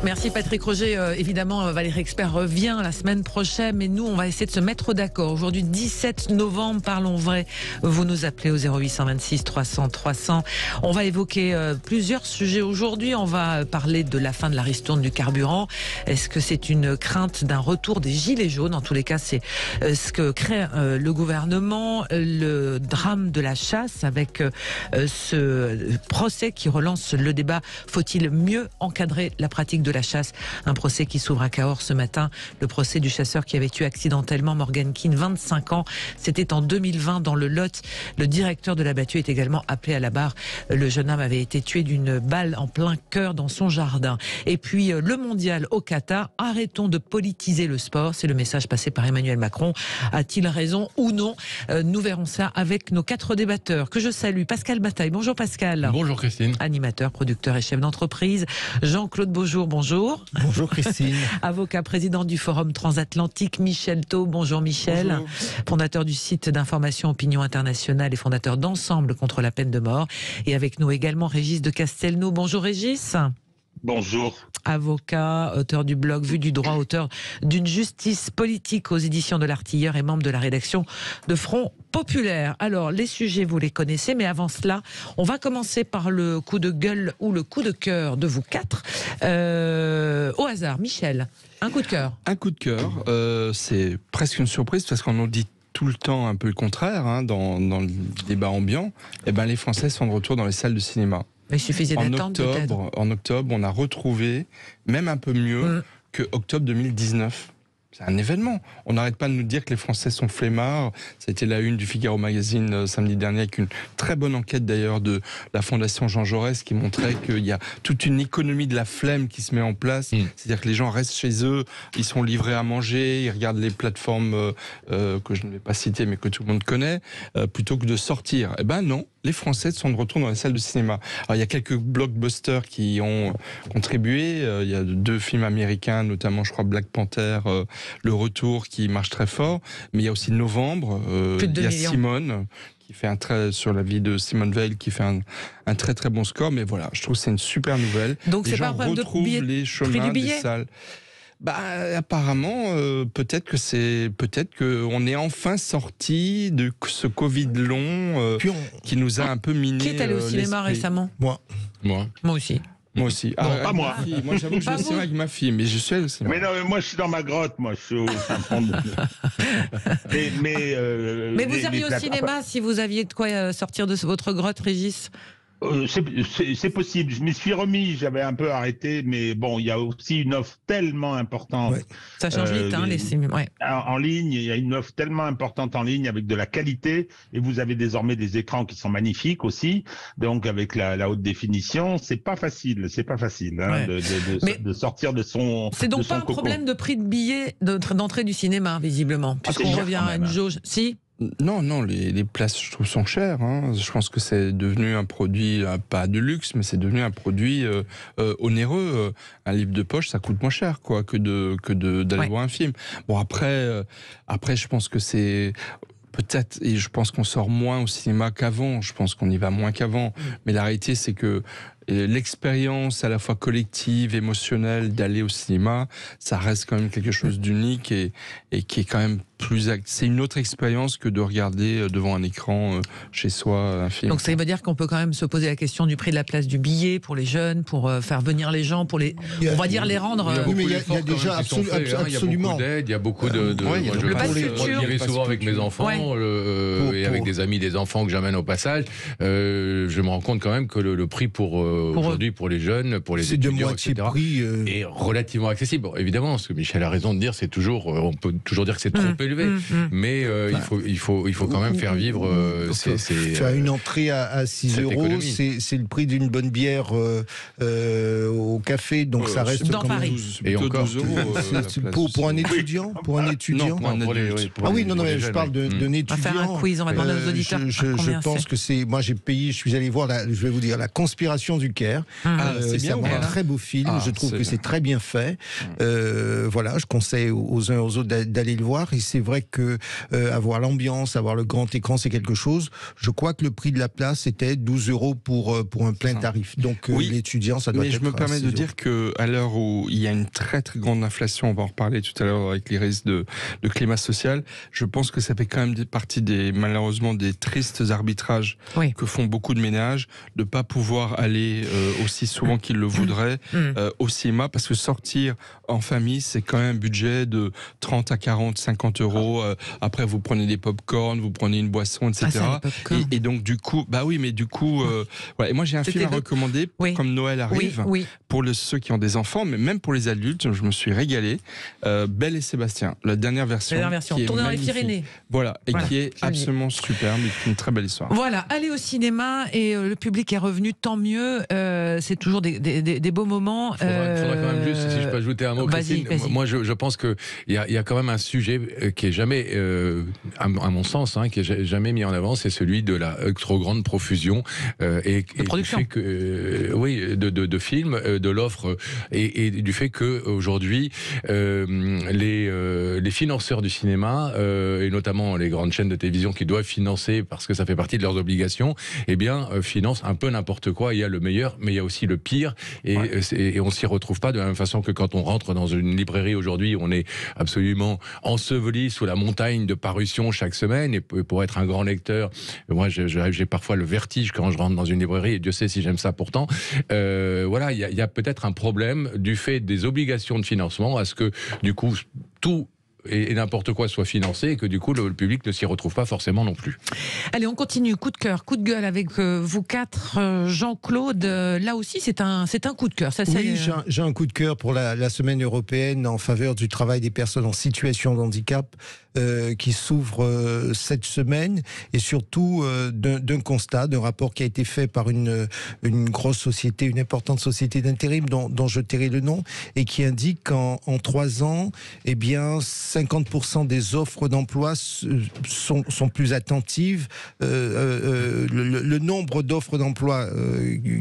Merci Patrick Roger. Évidemment, Valérie Expert revient la semaine prochaine, mais nous, on va essayer de se mettre d'accord. Aujourd'hui, 17 novembre, parlons vrai. Vous nous appelez au 0826 300 300. On va évoquer plusieurs sujets aujourd'hui. On va parler de la fin de la ristourne du carburant. Est-ce que c'est une crainte d'un retour des gilets jaunes? En tous les cas, c'est ce que crée le gouvernement. Le drame de la chasse avec ce procès qui relance le débat. Faut-il mieux encadrer la pratique de la chasse? Un procès qui s'ouvre à Cahors ce matin. Le procès du chasseur qui avait tué accidentellement Morgan Keane, 25 ans. C'était en 2020 dans le Lot. Le directeur de la battue est également appelé à la barre. Le jeune homme avait été tué d'une balle en plein cœur dans son jardin. Et puis le mondial au Qatar. Arrêtons de politiser le sport. C'est le message passé par Emmanuel Macron. A-t-il raison ou non? Nous verrons ça avec nos 4 débatteurs que je salue. Pascal Bataille. Bonjour Pascal. Bonjour Christine. Animateur, producteur et chef d'entreprise. Jean-Claude Beaujour, bonjour. Bonjour Christine. Avocat, président du Forum transatlantique. Michel Thau, bonjour Michel. Bonjour. Fondateur du site d'information Opinion Internationale et fondateur d'Ensemble contre la peine de mort. Et avec nous également Régis de Castelnau. Bonjour Régis. Bonjour. Avocat, auteur du blog Vue du droit, auteur d'une justice politique aux éditions de l'Artilleur et membre de la rédaction de Front Populaire. Alors, les sujets, vous les connaissez, mais avant cela, on va commencer par le coup de gueule ou le coup de cœur de vous 4. Au hasard, Michel, un coup de cœur. Un coup de cœur, c'est presque une surprise parce qu'on nous dit tout le temps un peu le contraire dans le débat ambiant. Eh ben, les Français sont de retour dans les salles de cinéma. Il suffisait d'attendre peut-être. En octobre, on a retrouvé, même un peu mieux que octobre 2019. C'est un événement. On n'arrête pas de nous dire que les Français sont flemmards. Ça a été la une du Figaro Magazine samedi dernier, avec une très bonne enquête d'ailleurs de la Fondation Jean Jaurès qui montrait qu'il y a toute une économie de la flemme qui se met en place. C'est-à-dire que les gens restent chez eux, ils sont livrés à manger, ils regardent les plateformes que je ne vais pas citer mais que tout le monde connaît, plutôt que de sortir. Eh ben non, les Français sont de retour dans les salles de cinéma. Alors il y a quelques blockbusters qui ont contribué. Il y a 2 films américains, notamment je crois Black Panther, Le Retour qui marche très fort, mais il y a aussi Novembre, il y a Simone qui fait sur la vie de Simone Veil qui fait un très très bon score, mais voilà, je trouve que c'est une super nouvelle. Donc c'est pas un problème retrouvent de billet, les chemins des salles. Bah apparemment peut-être qu'on est enfin sorti de ce Covid long qui nous a un peu miné. Qui est allé au cinéma récemment? Moi aussi. Moi aussi. Non, pas moi. Moi, j'avoue que je vais au cinéma avec ma fille, mais je suis allé au cinéma. Mais non, mais moi, je suis dans ma grotte, moi. Je suis au fond de... Mais vous iriez au cinéma si vous aviez de quoi sortir de votre grotte, Régis? C'est possible. Je m'y suis remis, j'avais un peu arrêté, mais bon, il y a aussi une offre tellement importante. Ouais. Ça change vite, les cinémas. Ouais. En ligne, il y a une offre tellement importante en ligne avec de la qualité, et vous avez désormais des écrans qui sont magnifiques aussi. Donc, avec la haute définition, c'est pas facile de sortir de son. C'est donc pas un problème de prix de billet d'entrée du cinéma, visiblement, puisqu'on revient à une jauge. Si. Non, les places, je trouve, sont chères. Je pense que c'est devenu un produit, pas de luxe, mais c'est devenu un produit onéreux. Un livre de poche, ça coûte moins cher que d'aller voir un film. Bon, après, je pense que c'est... Peut-être, et je pense qu'on sort moins au cinéma qu'avant, je pense qu'on y va moins qu'avant, mais la réalité c'est que l'expérience à la fois collective, émotionnelle d'aller au cinéma, ça reste quand même quelque chose d'unique et qui est quand même c'est une autre expérience que de regarder devant un écran chez soi un film. Donc ça veut dire qu'on peut quand même se poser la question du prix de la place du billet pour les jeunes, pour faire venir les gens, on va dire les rendre... Oui, mais il y a déjà absolument... Il y a beaucoup d'aides, je vais souvent avec mes enfants et avec des amis des enfants que j'amène au passage. Je me rends compte quand même que le prix aujourd'hui pour les jeunes, pour les étudiants, etc., est relativement accessible. Bon, évidemment, ce que Michel a raison de dire, c'est toujours, on peut toujours dire que c'est trop élevé, mais il faut quand même faire vivre. Faire une entrée à 6 €, c'est le prix d'une bonne bière au café, donc ça reste dans Paris. Et encore 12 €. Pour un étudiant, Ah oui, non, je parle d'un étudiant. On va faire un quiz, on va demander aux auditeurs. Je pense que c'est. Moi, j'ai payé. Je suis allé voir. Je vais vous dire la conspiration du Caire. C'est un très beau film. Je trouve que c'est très bien fait. Voilà, je conseille aux uns et aux autres d'aller le voir. Et c'est vrai que avoir l'ambiance, avoir le grand écran, c'est quelque chose. Je crois que le prix de la place était 12 € pour un plein tarif. Donc l'étudiant, ça doit être. Mais je me permets de dire qu'à l'heure où il y a une très très grande inflation, on va en reparler tout à l'heure avec les risques de climat social, je pense que ça fait quand même partie malheureusement des tristes arbitrages que font beaucoup de ménages, de ne pas pouvoir aller aussi souvent qu'ils le voudraient au cinéma, parce que sortir en famille, c'est quand même un budget de 30 à 40, 50 €. Après, vous prenez des pop-corn, vous prenez une boisson, etc. Et donc, du coup, et moi, j'ai un film à recommander, comme Noël arrive, pour ceux qui ont des enfants, mais même pour les adultes, je me suis régalé. Belle et Sébastien, la dernière version. Tournée dans les Pyrénées. Voilà, qui est absolument superbe, et une très belle histoire. Voilà, allez au cinéma, et le public est revenu, tant mieux. C'est toujours des beaux moments. Faudra quand même juste, si je peux ajouter un mot, Christine. Moi, je pense qu'il y a quand même un sujet qui est jamais, à mon sens, qui est jamais mis en avant, c'est celui de la trop grande profusion et production. Du fait que, de films, de l'offre, et du fait que aujourd'hui les financeurs du cinéma, et notamment les grandes chaînes de télévision qui doivent financer parce que ça fait partie de leurs obligations, financent un peu n'importe quoi. Il y a le meilleur, mais il y a aussi le pire, et on s'y retrouve pas de la même façon que quand on rentre dans une librairie aujourd'hui. On est absolument enseveli sous la montagne de parutions chaque semaine, et pour être un grand lecteur, moi j'ai parfois le vertige quand je rentre dans une librairie, et Dieu sait si j'aime ça pourtant. Voilà, il y a peut-être un problème du fait des obligations de financement, à ce que du coup tout et n'importe quoi soit financé, et que du coup le public ne s'y retrouve pas forcément non plus. Allez, on continue. Coup de cœur, coup de gueule avec vous quatre. Jean-Claude, là aussi c'est un coup de cœur. J'ai un coup de cœur pour la semaine européenne en faveur du travail des personnes en situation de handicap qui s'ouvre cette semaine, et surtout d'un constat, d'un rapport qui a été fait par une grosse société, une importante société d'intérim dont je tairai le nom, et qui indique qu'en 3 ans, 50% des offres d'emploi sont plus attentives. Le nombre d'offres d'emploi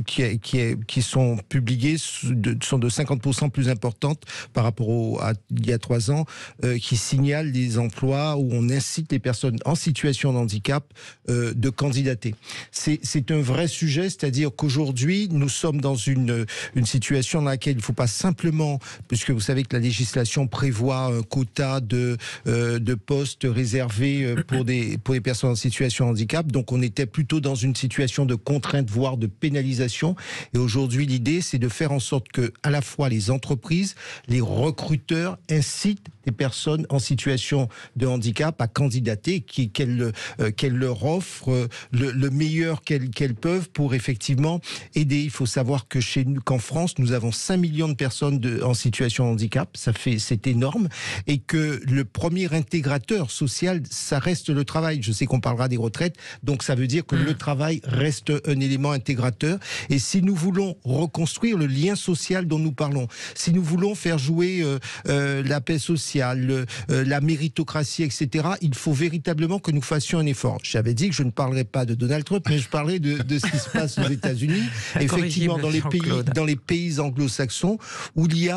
qui sont publiées sont de 50% plus importantes par rapport à il y a 3 ans, qui signalent des emplois où on incite les personnes en situation de handicap de candidater. C'est un vrai sujet, c'est-à-dire qu'aujourd'hui, nous sommes dans une situation dans laquelle il ne faut pas simplement, puisque vous savez que la législation prévoit un quota de postes réservés pour les personnes en situation de handicap. Donc on était plutôt dans une situation de contrainte, voire de pénalisation. Et aujourd'hui, l'idée, c'est de faire en sorte que, à la fois les entreprises, les recruteurs incitent les personnes en situation de handicap à candidater, qu'elles leur offrent le meilleur qu'elles peuvent pour effectivement aider. Il faut savoir que qu'en France, nous avons 5 millions de personnes en situation de handicap. C'est énorme. Et que le premier intégrateur social, ça reste le travail. Je sais qu'on parlera des retraites, donc ça veut dire que le travail reste un élément intégrateur. Et si nous voulons reconstruire le lien social dont nous parlons, si nous voulons faire jouer la paix sociale, la méritocratie, etc., il faut véritablement que nous fassions un effort. J'avais dit que je ne parlerais pas de Donald Trump, mais je parlais de ce qui se passe aux États-Unis, effectivement dans les pays anglo-saxons, où il y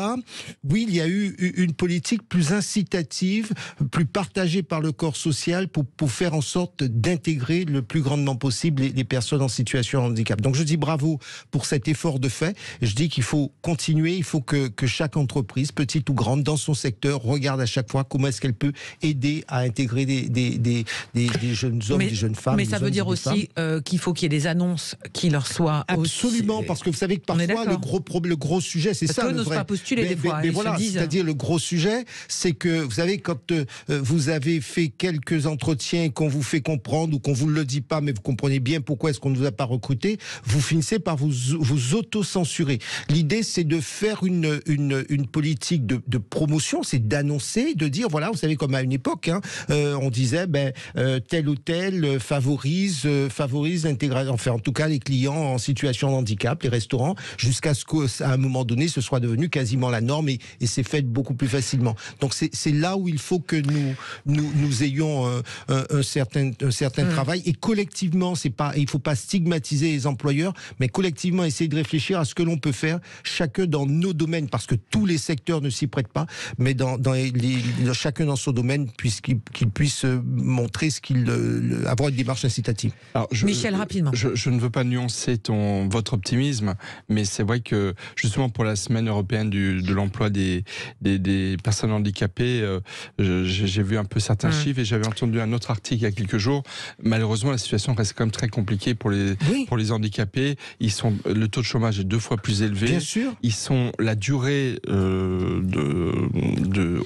a eu une politique plus incitative, plus partagée par le corps social pour faire en sorte d'intégrer le plus grandement possible les personnes en situation de handicap. Donc je dis bravo pour cet effort de fait. Je dis qu'il faut continuer, il faut que chaque entreprise, petite ou grande, dans son secteur, regarde à chaque fois comment est-ce qu'elle peut aider à intégrer des jeunes hommes, des jeunes femmes. Mais ça veut dire aussi qu'il faut qu'il y ait des annonces qui leur soient absolument, parce que vous savez que parfois le gros sujet, c'est ça. Parce qu'eux n'osent pas postuler des fois. Mais voilà, c'est-à-dire le gros sujet, c'est que vous savez, quand vous avez fait quelques entretiens et qu'on vous fait comprendre, ou qu'on vous le dit pas, mais vous comprenez bien pourquoi est-ce qu'on ne vous a pas recruté, vous finissez par vous auto-censurer. L'idée, c'est de faire une politique de promotion, c'est d'annoncer, de dire, voilà, vous savez, comme à une époque, on disait, tel ou tel favorise l'intégration, enfin, en tout cas, les clients en situation de handicap, les restaurants, jusqu'à ce qu'à un moment donné, ce soit devenu quasiment la norme, et c'est fait beaucoup plus facilement. Donc, c'est là où il faut que nous ayons un certain travail. Et collectivement, il ne faut pas stigmatiser les employeurs, mais collectivement essayer de réfléchir à ce que l'on peut faire, chacun dans nos domaines, parce que tous les secteurs ne s'y prêtent pas, mais chacun dans son domaine, qu'il puisse montrer avoir une démarche incitative. Alors, Michel, rapidement. Je ne veux pas nuancer votre optimisme, mais c'est vrai que justement pour la semaine européenne de l'emploi des personnes handicapées, j'ai vu un peu certains chiffres et j'avais entendu un autre article il y a quelques jours. Malheureusement, la situation reste quand même très compliquée pour les handicapés. Le taux de chômage est 2 fois plus élevé. Bien sûr. La durée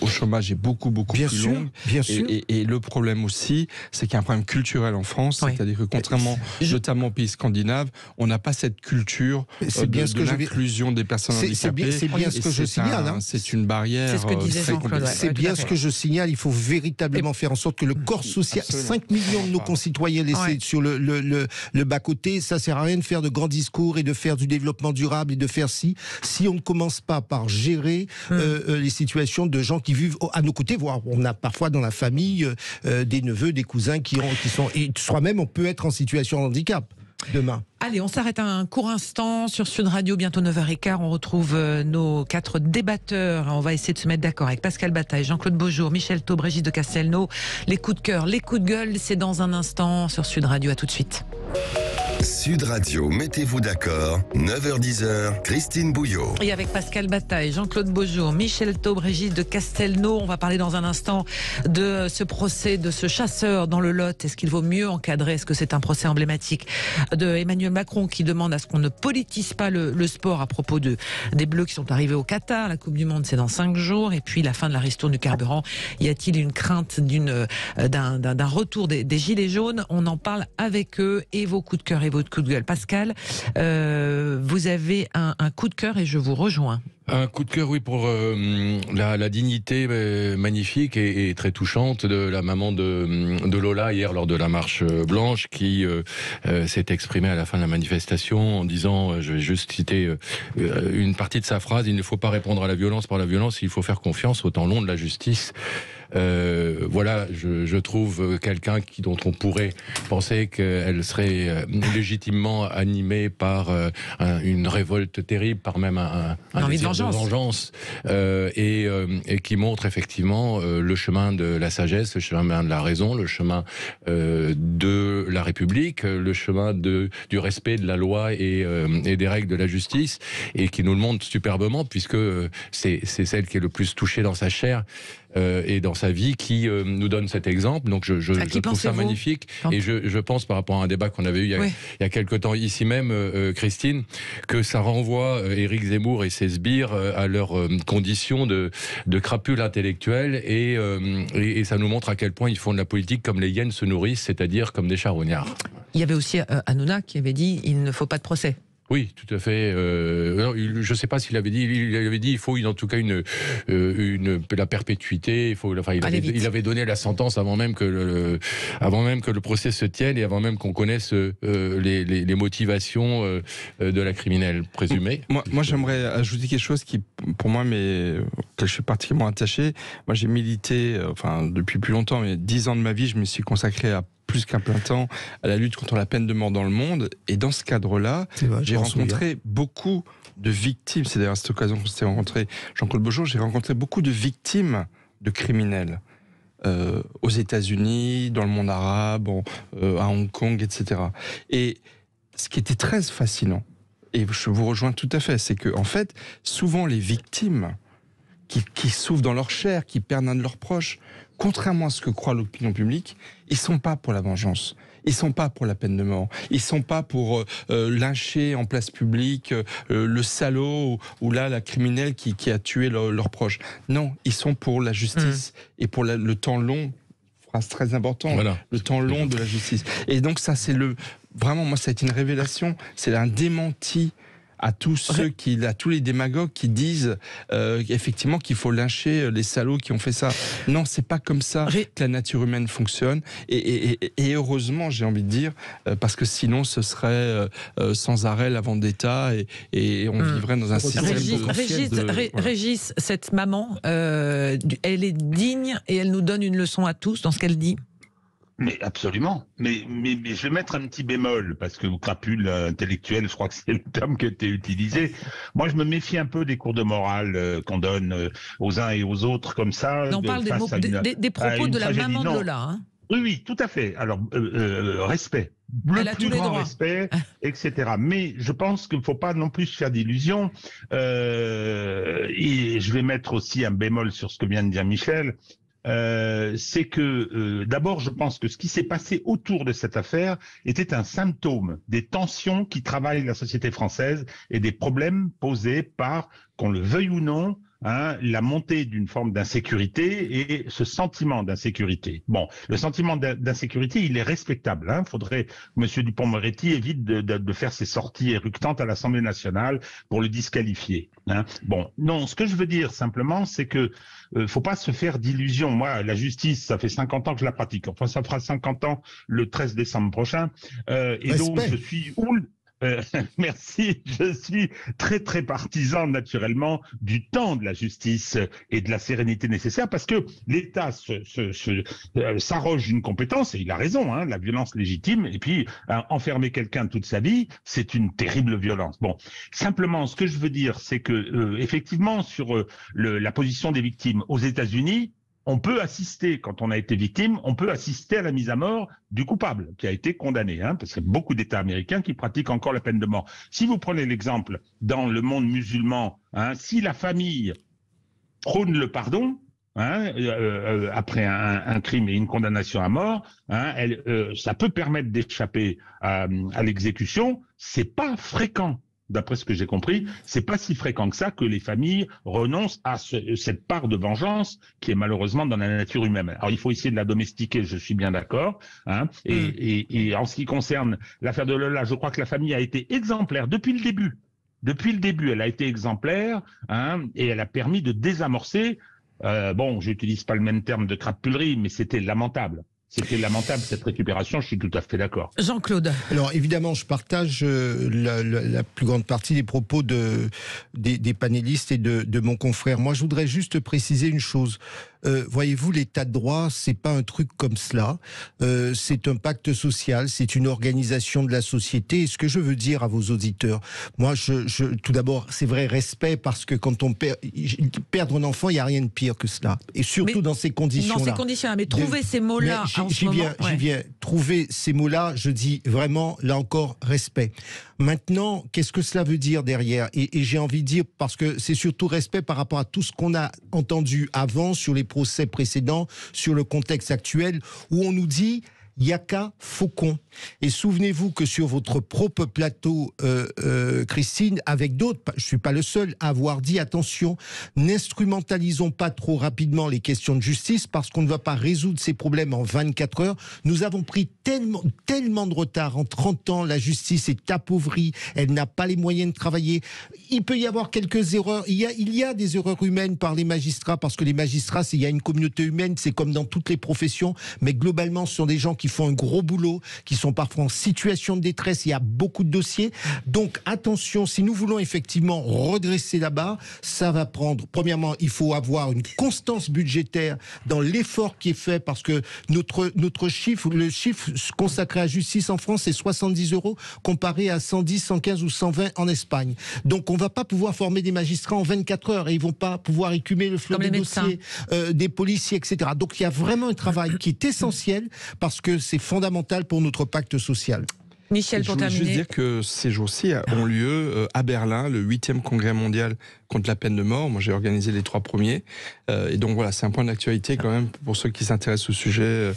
au chômage est beaucoup plus longue. Bien sûr. Et le problème aussi, c'est qu'il y a un problème culturel en France, c'est-à-dire que contrairement notamment aux pays scandinaves, on n'a pas cette culture de l'inclusion des personnes handicapées. C'est bien ce que je signale. C'est une barrière. C'est ce que disait Jean-Claude. C'est bien ce que je signale. Il faut véritablement faire en sorte que le corps social, 5 millions de nos concitoyens laissés sur le bas-côté, ça sert à rien de faire de grands discours et de faire du développement durable et de faire si on ne commence pas par gérer les situations de gens qui vivent à nos côtés, voire on a parfois dans la famille des neveux, des cousins qui sont, et soi-même on peut être en situation de handicap demain. Allez, on s'arrête un court instant sur Sud Radio, bientôt 9h15. On retrouve nos 4 débatteurs. On va essayer de se mettre d'accord avec Pascal Bataille, Jean-Claude Beaujour, Michel Taub, Brigitte de Castelnau. Les coups de cœur, les coups de gueule, c'est dans un instant sur Sud Radio. À tout de suite. Sud Radio, mettez-vous d'accord, 9h-10h, Christine Bouillot. Et avec Pascal Bataille, Jean-Claude Beaujour, Michel Taub, Brigitte de Castelnau, on va parler dans un instant de ce procès de ce chasseur dans le Lot. Est-ce qu'il vaut mieux encadrer? Est-ce que c'est un procès emblématique de Emmanuel Macron qui demande à ce qu'on ne politise pas le sport à propos des Bleus qui sont arrivés au Qatar? La Coupe du Monde, c'est dans 5 jours. Et puis la fin de la ristourne du carburant. Y a-t-il une crainte d'un retour des Gilets jaunes? On en parle avec eux et vos coups de cœur et votre coup de gueule. Pascal, vous avez un coup de cœur et je vous rejoins. Un coup de cœur, oui, pour la dignité magnifique et très touchante de la maman de Lola hier lors de la marche blanche qui s'est exprimée à la fin de la manifestation en disant, je vais juste citer une partie de sa phrase, il ne faut pas répondre à la violence par la violence, il faut faire confiance au temps long de la justice. Voilà, je trouve quelqu'un dont on pourrait penser qu'elle serait légitimement animée par une révolte terrible, par même un désir de vengeance, et qui montre effectivement le chemin de la sagesse, le chemin de la raison, le chemin de la République, le chemin du respect de la loi et des règles de la justice, et qui nous le montre superbement puisque c'est celle qui est le plus touchée dans sa chair et dans sa vie qui nous donne cet exemple. Donc je trouve ça magnifique. Et je pense, par rapport à un débat qu'on avait eu il y a quelque temps ici même, Christine, que ça renvoie Éric Zemmour et ses sbires à leurs conditions de crapules intellectuelles et ça nous montre à quel point ils font de la politique comme les hyènes se nourrissent, c'est-à-dire comme des charognards. Il y avait aussi Hanouna qui avait dit il ne faut pas de procès. Oui, tout à fait. Je ne sais pas s'il avait dit. Il avait dit il faut en tout cas la perpétuité. Il avait donné la sentence avant même que le procès se tienne et avant même qu'on connaisse les motivations de la criminelle présumée. Moi, j'aimerais ajouter quelque chose qui, pour moi, que je suis particulièrement attaché. Moi, j'ai milité, depuis plus longtemps, mais 10 ans de ma vie, je me suis consacré à plus qu'un plein temps à la lutte contre la peine de mort dans le monde. Et dans ce cadre-là, j'ai rencontré beaucoup de victimes. C'est d'ailleurs à cette occasion qu'on s'est rencontré, Jean-Claude Beaujour, j'ai rencontré beaucoup de victimes de criminels. Aux États-Unis, dans le monde arabe, à Hong Kong, etc. Et ce qui était très fascinant, et je vous rejoins tout à fait, c'est que en fait, souvent les victimes qui souffrent dans leur chair, qui perdent un de leurs proches, contrairement à ce que croit l'opinion publique, ils sont pas pour la vengeance. Ils sont pas pour la peine de mort. Ils sont pas pour lyncher en place publique le salaud ou là la criminelle qui a tué leurs proches. Non, ils sont pour la justice et pour le temps long. Phrase très importante. Voilà. Le temps long de la justice. Et donc ça, c'est vraiment, moi, ça a été une révélation. C'est un démenti à tous tous les démagogues qui disent effectivement qu'il faut lyncher les salauds qui ont fait ça. Non, c'est pas comme ça que la nature humaine fonctionne. Et heureusement, j'ai envie de dire, parce que sinon ce serait sans arrêt la vendetta et on vivrait dans un système Régis, cette maman, elle est digne et elle nous donne une leçon à tous dans ce qu'elle dit. Mais absolument. Mais je vais mettre un petit bémol, parce que crapule intellectuel, je crois que c'est le terme qui a été utilisé. Moi, je me méfie un peu des cours de morale qu'on donne aux uns et aux autres comme ça. On parle des propos de la maman de Lola. Hein. Oui, tout à fait. Alors, respect. Le plus grand respect, etc. Mais je pense qu'il ne faut pas non plus se faire d'illusions. Et je vais mettre aussi un bémol sur ce que vient de dire Michel. C'est que d'abord, je pense que ce qui s'est passé autour de cette affaire était un symptôme des tensions qui travaillent la société française et des problèmes posés par, qu'on le veuille ou non, la montée d'une forme d'insécurité et ce sentiment d'insécurité. Bon, le sentiment d'insécurité, il est respectable. Faudrait que M. Dupond-Moretti évite de faire ses sorties éructantes à l'Assemblée nationale pour le disqualifier. Bon, non, ce que je veux dire simplement, c'est que faut pas se faire d'illusions. Moi, la justice, ça fait 50 ans que je la pratique. Enfin, ça fera 50 ans le 13 décembre prochain. Et donc, je suis merci. Je suis très très partisan naturellement du temps de la justice et de la sérénité nécessaire, parce que l'État s'arroge une compétence, et il a raison, la violence légitime, et puis enfermer quelqu'un toute sa vie, c'est une terrible violence. Bon, simplement, ce que je veux dire, c'est que effectivement, sur la position des victimes aux États-Unis, on peut assister, quand on a été victime, on peut assister à la mise à mort du coupable qui a été condamné, parce qu'il y a beaucoup d'États américains qui pratiquent encore la peine de mort. Si vous prenez l'exemple dans le monde musulman, si la famille prône le pardon, après un crime et une condamnation à mort, ça peut permettre d'échapper à l'exécution. C'est pas fréquent. D'après ce que j'ai compris, c'est pas si fréquent que ça que les familles renoncent à cette part de vengeance qui est malheureusement dans la nature humaine. Alors il faut essayer de la domestiquer, je suis bien d'accord. Et en ce qui concerne l'affaire de Lola, je crois que la famille a été exemplaire depuis le début. Depuis le début, elle a été exemplaire, et elle a permis de désamorcer. Bon, j'utilise pas le même terme de crapulerie, mais c'était lamentable. C'était lamentable cette récupération, je suis tout à fait d'accord. Jean-Claude. Alors évidemment, je partage la plus grande partie des propos des panélistes et de mon confrère. Moi, je voudrais juste préciser une chose. Voyez-vous, l'état de droit, c'est pas un truc comme cela. C'est un pacte social, c'est une organisation de la société. Et ce que je veux dire à vos auditeurs, moi, tout d'abord, c'est vrai, respect, parce que quand on perdre un enfant, il n'y a rien de pire que cela. Et surtout dans ces conditions-là. Dans ces conditions-là, mais trouver ces mots-là J'y viens. Trouver ces mots-là, je dis vraiment, là encore, respect. Maintenant, qu'est-ce que cela veut dire derrière ? Et j'ai envie de dire, parce que c'est surtout respect par rapport à tout ce qu'on a entendu avant sur les procès précédents, sur le contexte actuel, où on nous dit Yaka Faucon. Et souvenez-vous que sur votre propre plateau, Christine, avec d'autres, je ne suis pas le seul à avoir dit attention, n'instrumentalisons pas trop rapidement les questions de justice, parce qu'on ne va pas résoudre ces problèmes en 24 heures. Nous avons pris tellement de retard. En 30 ans, la justice est appauvrie, elle n'a pas les moyens de travailler. Il peut y avoir quelques erreurs. Il y a des erreurs humaines par les magistrats, parce que les magistrats, il y a une communauté humaine, c'est comme dans toutes les professions, mais globalement, ce sont des gens qui font un gros boulot, qui sont parfois en situation de détresse, il y a beaucoup de dossiers. Donc attention, si nous voulons effectivement redresser la barre, ça va prendre, premièrement, il faut avoir une constance budgétaire dans l'effort qui est fait, parce que notre chiffre, le chiffre consacré à la justice en France, c'est 70 € comparé à 110, 115 ou 120 en Espagne. Donc on ne va pas pouvoir former des magistrats en 24 heures et ils ne vont pas pouvoir écumer le flot des dossiers des policiers, etc. Donc il y a vraiment un travail qui est essentiel, parce que c'est fondamental pour notre pacte social. Michel, pour terminer. Je veux juste dire que ces jours-ci ont lieu à Berlin, le 8e congrès mondial contre la peine de mort. Moi, j'ai organisé les 3 premiers. Et donc voilà, c'est un point d'actualité quand même pour ceux qui s'intéressent au sujet.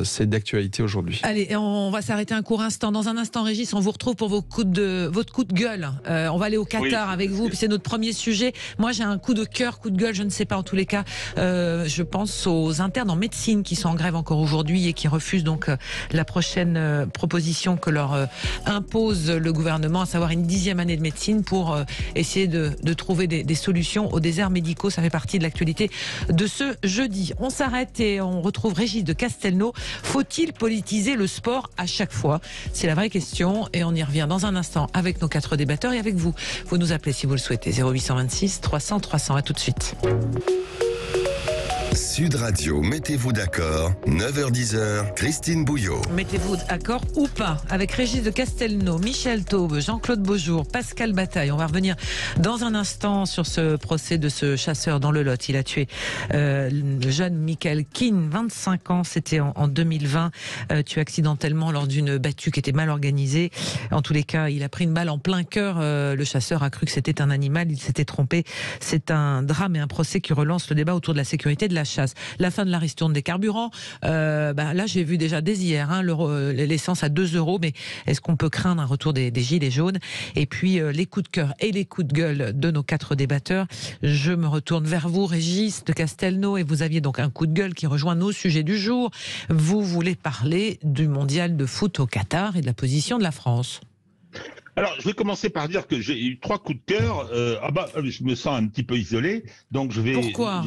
C'est d'actualité aujourd'hui. Allez, on va s'arrêter un court instant. Dans un instant, Régis, on vous retrouve pour votre coup de gueule. On va aller au Qatar avec vous, puis c'est notre premier sujet. Moi, j'ai un coup de cœur, coup de gueule, je ne sais pas, en tous les cas. Je pense aux internes en médecine qui sont en grève encore aujourd'hui et qui refusent donc la prochaine proposition que leur impose le gouvernement, à savoir une 10e année de médecine pour essayer de trouver des solutions aux déserts médicaux. Ça fait partie de l'actualité de ce jeudi. On s'arrête et on retrouve Régis de Castelnau. Faut-il politiser le sport à chaque fois? C'est la vraie question et on y revient dans un instant avec nos 4 débatteurs et avec vous. Vous nous appelez si vous le souhaitez. 0826 300 300. À tout de suite. Sud Radio, mettez-vous d'accord, 9h-10h, Christine Bouillot. Mettez-vous d'accord ou pas avec Régis de Castelnau, Michel Taube, Jean-Claude Beaujour, Pascal Bataille. On va revenir dans un instant sur ce procès de ce chasseur dans le Lot. Il a tué le jeune Michael Keane, 25 ans, c'était en 2020, tué accidentellement lors d'une battue qui était mal organisée. En tous les cas, il a pris une balle en plein cœur. Le chasseur a cru que c'était un animal, il s'était trompé. C'est un drame et un procès qui relance le débat autour de la sécurité de la chasse. La fin de la ristourne des carburants, là j'ai vu déjà dès hier l'essence à 2 €, mais est-ce qu'on peut craindre un retour des gilets jaunes? Et puis les coups de cœur et les coups de gueule de nos 4 débatteurs. Je me retourne vers vous, Régis de Castelnau, et vous aviez donc un coup de gueule qui rejoint nos sujets du jour. Vous voulez parler du mondial de foot au Qatar et de la position de la France. Alors, je vais commencer par dire que j'ai eu 3 coups de cœur. Je me sens un petit peu isolé, donc je vais... Pourquoi ?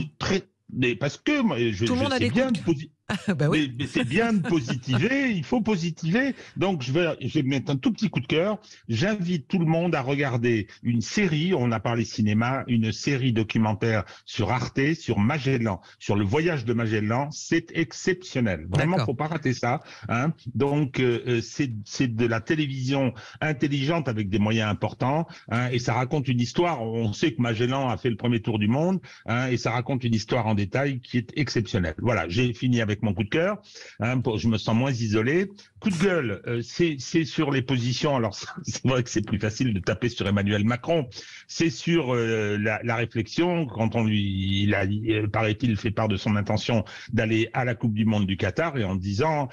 Mais parce que moi, tout le monde a des coups de cœur. Bah oui. Mais c'est bien de positiver, il faut positiver. Donc je vais mettre un tout petit coup de cœur. J'invite tout le monde à regarder une série, on a parlé cinéma, une série documentaire sur Arte, sur Magellan, sur le voyage de Magellan. C'est exceptionnel. Vraiment, faut pas rater ça. Hein. Donc c'est de la télévision intelligente avec des moyens importants. Hein, et ça raconte une histoire. On sait que Magellan a fait le premier tour du monde. Hein, et ça raconte une histoire en détail qui est exceptionnelle. Voilà, j'ai fini avec mon coup de cœur, je me sens moins isolé. Coup de gueule, c'est sur les positions. Alors c'est vrai que c'est plus facile de taper sur Emmanuel Macron. C'est sur la réflexion quand il a, paraît-il, fait part de son intention d'aller à la Coupe du Monde du Qatar et en disant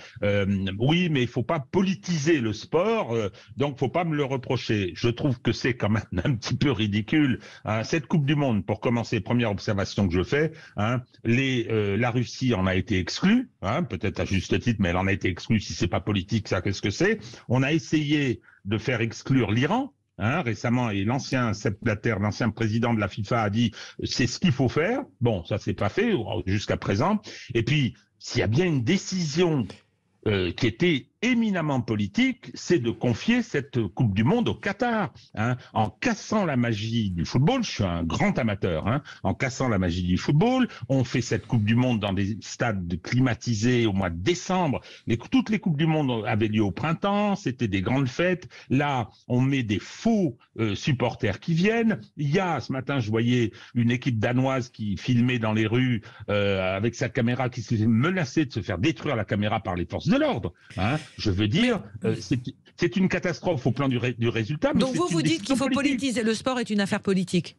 oui, mais il faut pas politiser le sport, donc faut pas me le reprocher. Je trouve que c'est quand même un petit peu ridicule. Hein, cette Coupe du Monde, pour commencer, première observation que je fais, la Russie en a été exclue. Peut-être à juste titre, mais elle en a été exclue. Si c'est pas politique, ça, qu'est-ce que c'est? On a essayé de faire exclure l'Iran. Récemment, et l'ancien Sepp Blatter, l'ancien président de la FIFA, a dit c'est ce qu'il faut faire. Bon, ça c'est pas fait jusqu'à présent. Et puis, s'il y a bien une décision qui était éminemment politique, c'est de confier cette Coupe du Monde au Qatar, en cassant la magie du football. Je suis un grand amateur, en cassant la magie du football. On fait cette Coupe du Monde dans des stades climatisés au mois de décembre. Toutes les Coupes du Monde avaient lieu au printemps, c'était des grandes fêtes. Là, on met des faux supporters qui viennent. Il y a, ce matin, je voyais une équipe danoise qui filmait dans les rues avec sa caméra, qui s'est menacée de se faire détruire la caméra par les forces de l'ordre. Je veux dire, c'est une catastrophe au plan du résultat. Donc vous dites qu'il faut politiser. Le sport est une affaire politique?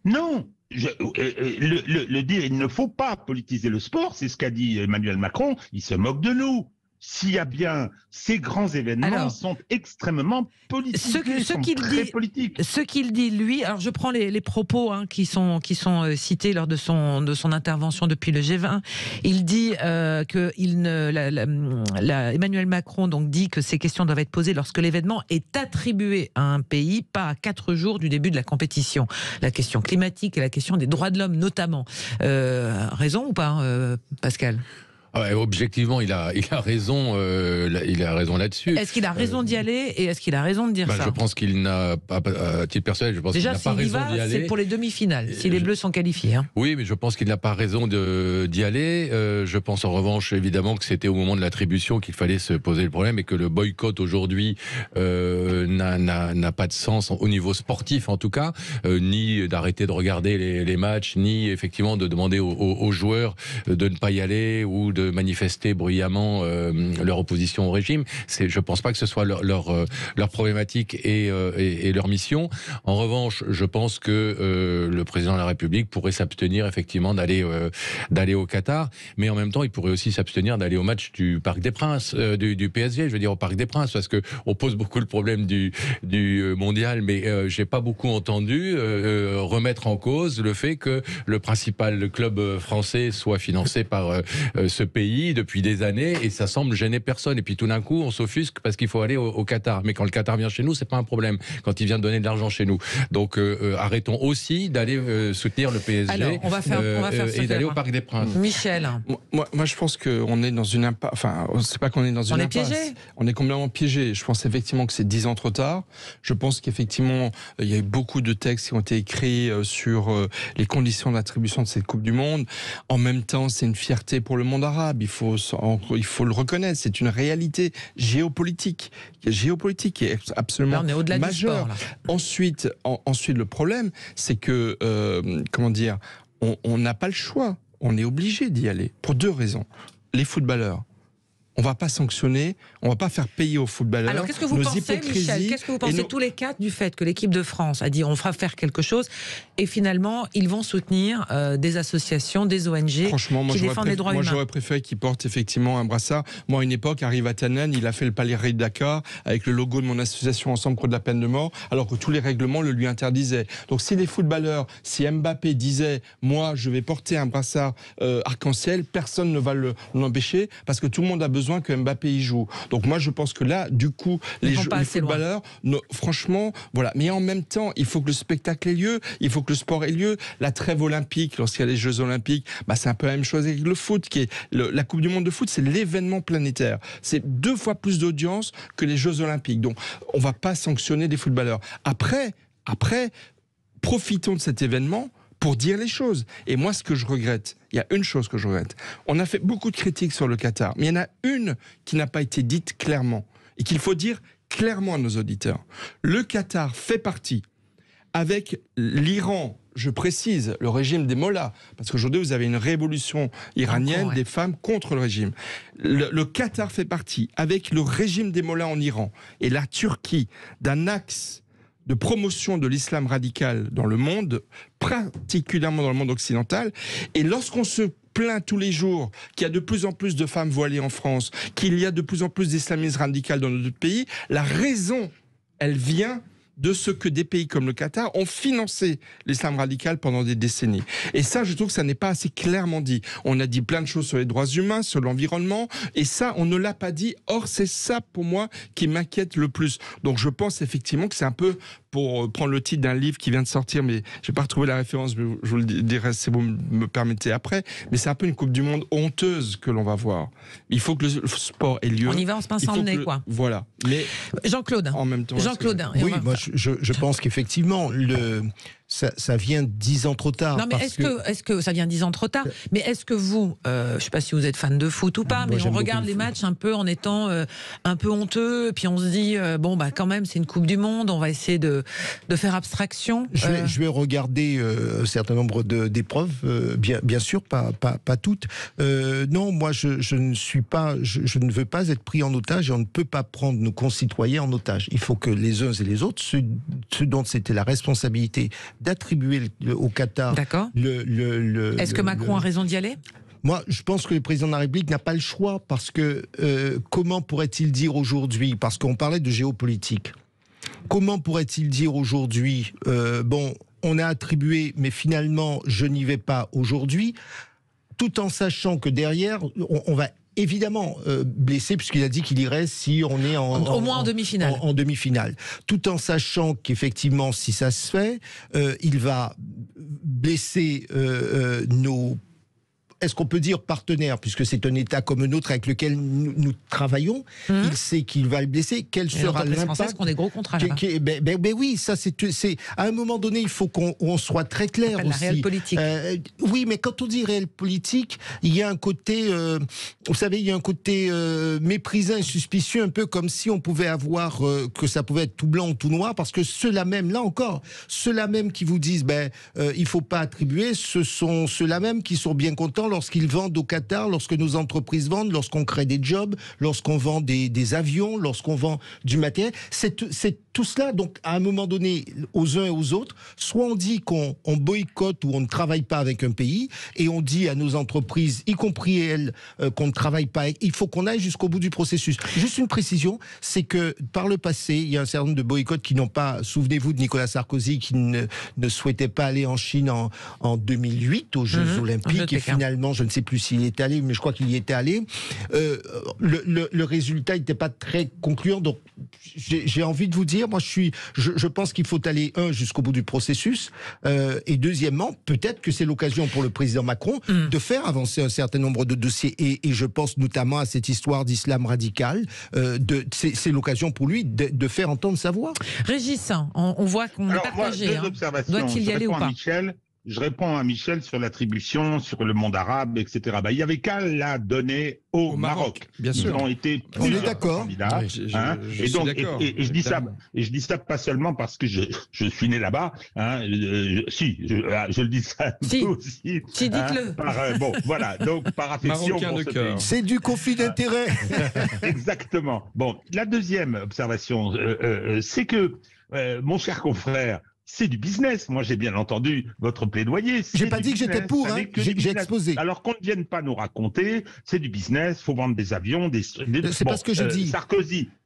Non. Le dire, il ne faut pas politiser le sport, c'est ce qu'a dit Emmanuel Macron. Il se moque de nous. S'il y a bien ces grands événements sont extrêmement politisés, ce qu'il dit lui, alors je prends les propos qui sont cités lors de son intervention depuis le G20. Il dit que Emmanuel Macron donc dit que ces questions doivent être posées lorsque l'événement est attribué à un pays, pas à 4 jours du début de la compétition. La question climatique et la question des droits de l'homme notamment. Raison ou pas, Pascal? Objectivement, il a raison. Il a raison là-dessus. Est-ce qu'il a raison d'y aller et est-ce qu'il a raison de dire ça? Je pense qu'il n'a pas, à titre personnel, je pense qu'il n'a pas raison d'y aller. C'est pour les demi-finales, si les Bleus sont qualifiés. Oui, mais je pense qu'il n'a pas raison d'y aller. Je pense en revanche, évidemment, que c'était au moment de l'attribution qu'il fallait se poser le problème et que le boycott aujourd'hui n'a pas de sens au niveau sportif, en tout cas, ni d'arrêter de regarder les matchs, ni effectivement de demander aux joueurs de ne pas y aller ou de de manifester bruyamment leur opposition au régime. Je ne pense pas que ce soit leur problématique et leur mission. En revanche, je pense que le président de la République pourrait s'abstenir effectivement d'aller au Qatar, mais en même temps, il pourrait aussi s'abstenir d'aller au match du Parc des Princes, du PSG, je veux dire au Parc des Princes, parce que on pose beaucoup le problème du mondial, mais j'ai pas beaucoup entendu remettre en cause le fait que le principal club français soit financé par ce pays depuis des années, et ça semble gêner personne. Et puis tout d'un coup, on s'offusque parce qu'il faut aller au Qatar. Mais quand le Qatar vient chez nous, c'est pas un problème. Quand il vient donner de l'argent chez nous, donc arrêtons aussi d'aller soutenir le PSG. Alors, on va faire et d'aller au Parc des Princes. Michel, moi, je pense qu'on est dans une impasse. Enfin, c'est pas qu'on est dans une impasse. Piégé. On est complètement piégé. Je pense effectivement que c'est 10 ans trop tard. Je pense qu'effectivement, il y a eu beaucoup de textes qui ont été écrits sur les conditions d'attribution de cette Coupe du Monde. En même temps, c'est une fierté pour le monde arabe. Il faut le reconnaître. C'est une réalité géopolitique qui est absolument là, on est au-delà majeure. Du sport, là. Ensuite, le problème, c'est que on n'a pas le choix. On est obligé d'y aller pour 2 raisons. Les footballeurs. On ne va pas sanctionner, on ne va pas faire payer aux footballeurs. Alors qu'est-ce que vous pensez, Michel? Qu'est-ce que vous pensez tous les cas du fait que l'équipe de France a dit on fera faire quelque chose et finalement ils vont soutenir des associations, des ONG qui défendent les droits humains? Moi j'aurais préféré qu'ils portent effectivement un brassard. Moi à une époque, Harry Vatanen, il a fait le palais de Dakar avec le logo de mon association Ensemble contre la peine de mort, alors que tous les règlements le lui interdisaient. Donc si les footballeurs, si Mbappé disait moi je vais porter un brassard arc-en-ciel, personne ne va l'empêcher parce que tout le monde a besoin que Mbappé y joue. Donc moi je pense que là, du coup, les footballeurs, franchement, voilà. Mais en même temps, il faut que le spectacle ait lieu, il faut que le sport ait lieu. La trêve olympique, lorsqu'il y a les Jeux Olympiques, c'est un peu la même chose avec le foot, qui est la Coupe du Monde de foot, c'est l'événement planétaire. C'est 2 fois plus d'audience que les Jeux Olympiques. Donc on va pas sanctionner les footballeurs. Après, profitons de cet événement pour dire les choses. Et moi, ce que je regrette, il y a une chose que je regrette. On a fait beaucoup de critiques sur le Qatar, mais il y en a une qui n'a pas été dite clairement, et qu'il faut dire clairement à nos auditeurs. Le Qatar fait partie, avec l'Iran, je précise, le régime des mollahs, parce qu'aujourd'hui, vous avez une révolution iranienne des femmes contre le régime. Le Qatar fait partie, avec le régime des mollahs en Iran, et la Turquie, d'un axe de promotion de l'islam radical dans le monde, particulièrement dans le monde occidental. Et lorsqu'on se plaint tous les jours qu'il y a de plus en plus de femmes voilées en France, qu'il y a de plus en plus d'islamisme radical dans notre pays, la raison, elle vient de ce que des pays comme le Qatar ont financé l'islam radical pendant des décennies. Et ça, je trouve que ça n'est pas assez clairement dit. On a dit plein de choses sur les droits humains, sur l'environnement, et ça, on ne l'a pas dit. Or, c'est ça, pour moi, qui m'inquiète le plus. Donc, je pense effectivement que c'est un peu, pour prendre le titre d'un livre qui vient de sortir, mais je n'ai pas retrouvé la référence, je vous le dirai si vous me permettez après, mais c'est un peu une Coupe du Monde honteuse que l'on va voir. Il faut que le sport ait lieu. On y va en se pinçant le nez, quoi. Voilà. Mais Jean-Claude. En même temps. Jean-Claude. Oui, moi, je pense qu'effectivement, ça vient 10 ans trop tard. Non, mais est-ce que ça vient 10 ans trop tard? Mais est-ce que vous, je ne sais pas si vous êtes fan de foot ou pas, mais on regarde les matchs un peu en étant un peu honteux, puis on se dit, quand même, c'est une Coupe du Monde, on va essayer de faire abstraction. Je vais regarder un certain nombre d'épreuves, bien sûr, pas toutes. Non, moi, je ne veux pas être pris en otage, et on ne peut pas prendre nos concitoyens en otage. Il faut que les uns et les autres, ceux dont c'était la responsabilité d'attribuer au Qatar Est-ce que Macron a raison d'y aller? Moi, je pense que le président de la République n'a pas le choix, parce que comment pourrait-il dire aujourd'hui, parce qu'on parlait de géopolitique, comment pourrait-il dire aujourd'hui, on a attribué, mais finalement, je n'y vais pas aujourd'hui, tout en sachant que derrière, on va évidemment blessé, puisqu'il a dit qu'il irait si on est au moins en demi-finale. En demi-finale. Tout en sachant qu'effectivement, si ça se fait, il va blesser nos... Est-ce qu'on peut dire partenaire, puisque c'est un État comme un autre avec lequel nous travaillons, il sait qu'il va le blesser, quel sera l'impact? Françaises qui ont des gros contrats là-bas. Oui, ça c'est à un moment donné, il faut qu'on soit très clair aussi. La réelle politique. Oui, mais quand on dit réelle politique, il y a un côté, vous savez, il y a un côté méprisant et suspicieux, un peu comme si on pouvait avoir, que ça pouvait être tout blanc ou tout noir, parce que ceux-là même, là encore, ceux-là même qui vous disent, il faut pas attribuer, ce sont ceux-là même qui sont bien contents lorsqu'ils vendent au Qatar, lorsque nos entreprises vendent, lorsqu'on crée des jobs, lorsqu'on vend des avions, lorsqu'on vend du matériel. C'est tout cela, donc, à un moment donné, aux uns et aux autres, soit on dit qu'on boycotte ou on ne travaille pas avec un pays, et on dit à nos entreprises, y compris elles, qu'on ne travaille pas avec. Il faut qu'on aille jusqu'au bout du processus. Juste une précision, c'est que par le passé, il y a un certain nombre de boycotts qui n'ont pas... Souvenez-vous de Nicolas Sarkozy qui ne souhaitait pas aller en Chine en 2008 aux Jeux Olympiques, et finalement, je ne sais plus s'il y est allé, mais je crois qu'il y était allé. Le résultat n'était pas très concluant, donc j'ai envie de vous dire, moi je pense qu'il faut aller jusqu'au bout du processus, et deuxièmement, peut-être que c'est l'occasion pour le président Macron de faire avancer un certain nombre de dossiers, et je pense notamment à cette histoire d'islam radical, c'est l'occasion pour lui de faire entendre sa voix. Régis, on voit qu'on est partagé. Doit-il y aller ou pas? Je réponds à Michel sur l'attribution, sur le monde arabe, etc. Il y avait qu'à la donner au Maroc. Bien sûr. Ils ont été on est d'accord. Candidats. Et je dis ça pas seulement parce que je suis né là-bas. Je le dis ça aussi. Si, dites-le. Bon, voilà. Donc par affection pour ce pays. C'est du conflit d'intérêts. Exactement. Bon, la deuxième observation, c'est que mon cher confrère, c'est du business. Moi, j'ai bien entendu votre plaidoyer. J'ai pas dit que j'étais pour, j'ai exposé. Alors qu'on ne vienne pas nous raconter, c'est du business, faut vendre des avions, c'est pas ce que je dis.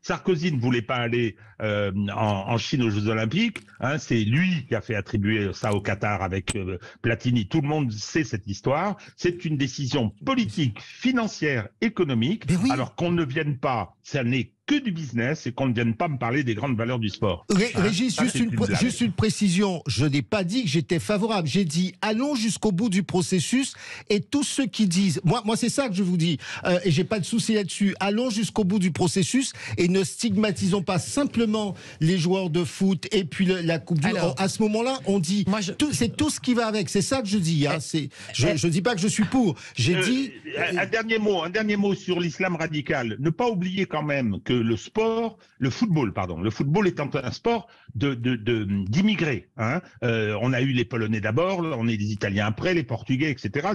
Sarkozy ne voulait pas aller en Chine aux Jeux Olympiques. C'est lui qui a fait attribuer ça au Qatar avec Platini. Tout le monde sait cette histoire. C'est une décision politique, financière, économique. Oui. Alors qu'on ne vienne pas, ça n'est que du business, et qu'on ne vienne pas me parler des grandes valeurs du sport. Régis, juste une précision. Je n'ai pas dit que j'étais favorable. J'ai dit allons jusqu'au bout du processus, et tous ceux qui disent, moi c'est ça que je vous dis, et j'ai pas de souci là-dessus. Allons jusqu'au bout du processus et ne stigmatisons pas simplement les joueurs de foot et puis la Coupe du Monde. À ce moment-là, on dit c'est tout ce qui va avec. C'est ça que je dis. Je dis pas que je suis pour. J'ai dit un dernier mot sur l'islam radical. Ne pas oublier quand même que le football est un sport d'immigrés. On a eu les Polonais d'abord, on est des Italiens après, les Portugais, etc.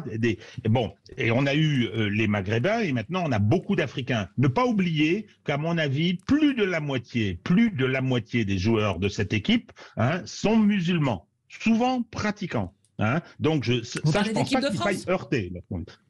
Et on a eu les Maghrébins, et maintenant on a beaucoup d'Africains. Ne pas oublier qu'à mon avis, plus de la moitié des joueurs de cette équipe sont musulmans, souvent pratiquants. Donc je pense pas qu'il faille heurter.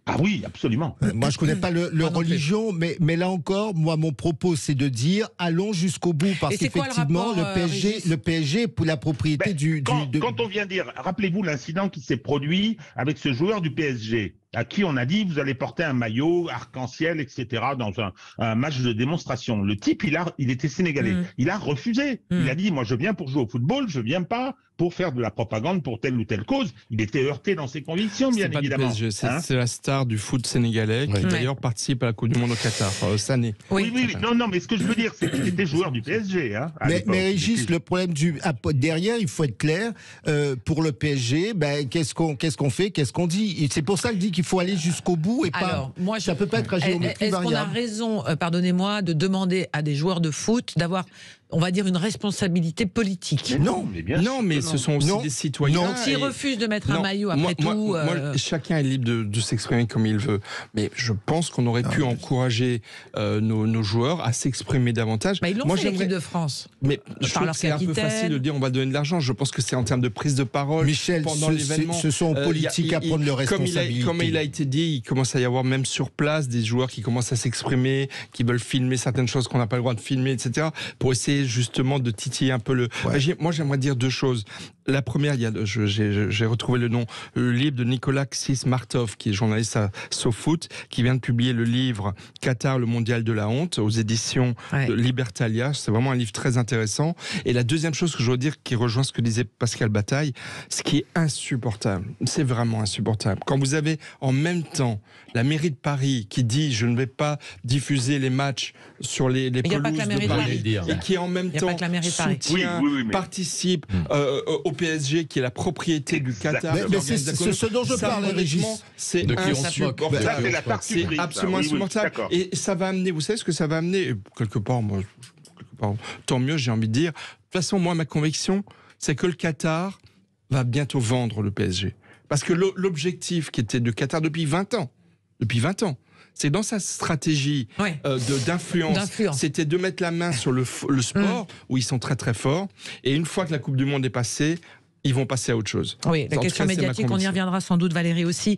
Ah oui, absolument. Moi, je connais pas leur religion, mais là encore, moi, mon propos, c'est de dire allons jusqu'au bout, parce qu'effectivement, le PSG pour la propriété Quand on vient dire, rappelez-vous l'incident qui s'est produit avec ce joueur du PSG, à qui on a dit vous allez porter un maillot arc-en-ciel, etc. dans un match de démonstration. Le type, il était sénégalais. Il a refusé. Il a dit moi je viens pour jouer au football, je viens pas pour faire de la propagande pour telle ou telle cause. Il était heurté dans ses convictions, bien évidemment. C'est la star du foot sénégalais qui d'ailleurs participe à la Coupe du Monde au Qatar. Sané. Oui. Non, mais ce que je veux dire, c'est qu'il était joueur du PSG. Mais Régis, le problème derrière, il faut être clair. Pour le PSG, qu'est-ce qu'on fait, qu'est-ce qu'on dit? C'est pour ça que je dis qu'il faut aller jusqu'au bout, et ça peut pas être à géométrie variable. Est-ce qu'on a raison, pardonnez-moi, de demander à des joueurs de foot d'avoir, on va dire, une responsabilité politique? Mais ce sont aussi des citoyens. Donc s'ils refusent de mettre un maillot, après chacun est libre de s'exprimer comme il veut. Mais je pense qu'on aurait pu encourager nos joueurs à s'exprimer davantage. Ils l'ont fait, l'équipe de France. Mais je trouve que c'est un peu facile de dire on va donner de l'argent. Je pense que c'est en termes de prise de parole. Michel, pendant l'événement. Ce sont aux politiques à prendre leurs responsabilités. Comme il a été dit, il commence à y avoir même sur place des joueurs qui commencent à s'exprimer, qui veulent filmer certaines choses qu'on n'a pas le droit de filmer, etc. pour essayer justement de titiller un peu le... Moi, j'aimerais dire deux choses. La première, j'ai retrouvé le nom, le livre de Nicolas Xis-Martov, qui est journaliste à SoFoot, qui vient de publier le livre Qatar, le mondial de la honte, aux éditions de Libertalia. C'est vraiment un livre très intéressant. Et la deuxième chose que je veux dire, qui rejoint ce que disait Pascal Bataille, ce qui est insupportable, c'est vraiment insupportable. Quand vous avez en même temps la mairie de Paris qui dit je ne vais pas diffuser les matchs sur les pelouses de Paris, et qui en même temps soutient, participe au PSG, qui est la propriété du Qatar. Mais c'est ce dont je parle, Régis. C'est insupportable. C'est absolument insupportable. Et ça va amener, vous savez ce que ça va amener? Quelque part, tant mieux, j'ai envie de dire. De toute façon, moi, ma conviction, c'est que le Qatar va bientôt vendre le PSG. Parce que l'objectif qui était de Qatar depuis 20 ans, c'est dans sa stratégie d'influence, c'était de mettre la main sur le sport, où ils sont très très forts, et une fois que la Coupe du Monde est passée, ils vont passer à autre chose. Oui, la question médiatique, on y reviendra sans doute, Valérie, aussi,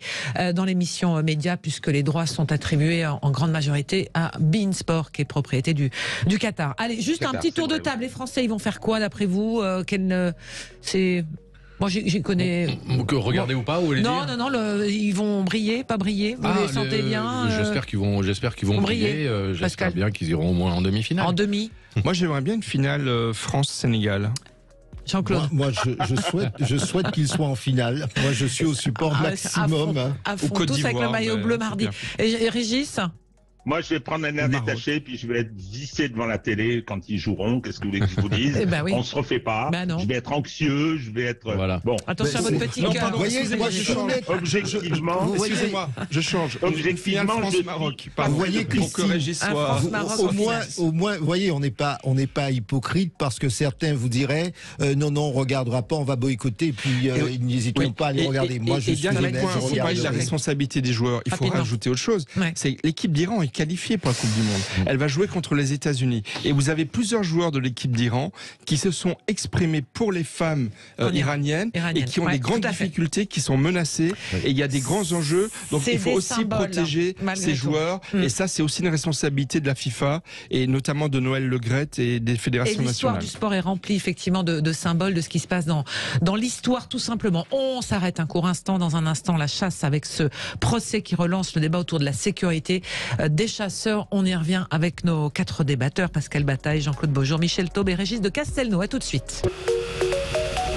dans l'émission Média, puisque les droits sont attribués en grande majorité à beIN Sport, qui est propriété du Qatar. Allez, juste un petit tour de table. Les Français, ils vont faire quoi, d'après vous? Moi, j'y connais. Regardez ou pas, ou allez non, ils vont briller, pas briller. Vous les sentez bien J'espère qu'ils vont briller. J'espère bien qu'ils iront au moins en demi-finale. En demi. Moi, j'aimerais bien une finale France-Sénégal. Jean-Claude. Moi, je souhaite qu'il soit en finale. Moi, je suis au support maximum. À fond, tous avec le maillot bleu mardi. Et Régis? Moi, je vais prendre un air détaché, puis je vais être vissé devant la télé quand ils joueront. Qu'est-ce que vous voulez que je vous dise? On se refait pas. Je vais être anxieux, je vais être... Voilà. Bon. Attention à votre petit cœur. Vous voyez, moi, je change. Objectivement... Excusez-moi, je change. Objectivement, France-Maroc. Vous voyez, au moins, vous voyez, on n'est pas hypocrite, parce que certains vous diraient non, on regardera pas, on va boycotter, puis ils n'hésiteront pas à les regarder. Moi, je suis honnête. On parle de la responsabilité des joueurs. Il faut rajouter autre chose. C'est l'équipe d'Iran est qualifiée pour la Coupe du Monde. Elle va jouer contre les États-Unis. Et vous avez plusieurs joueurs de l'équipe d'Iran qui se sont exprimés pour les femmes iraniennes et qui ont des grandes difficultés, qui sont menacées. Et il y a des grands enjeux. Donc il faut aussi protéger ces joueurs. Et ça, c'est aussi une responsabilité de la FIFA et notamment de Noël Le Graët et des fédérations nationales. L'histoire du sport est remplie effectivement de symboles, de ce qui se passe dans l'histoire, tout simplement. On s'arrête un court instant. Dans un instant, la chasse avec ce procès qui relance le débat autour de la sécurité des chasseurs. On y revient avec nos 4 débatteurs, Pascal Bataille, Jean-Claude Beaujour, Michel Taube et Régis de Castelnau. À tout de suite.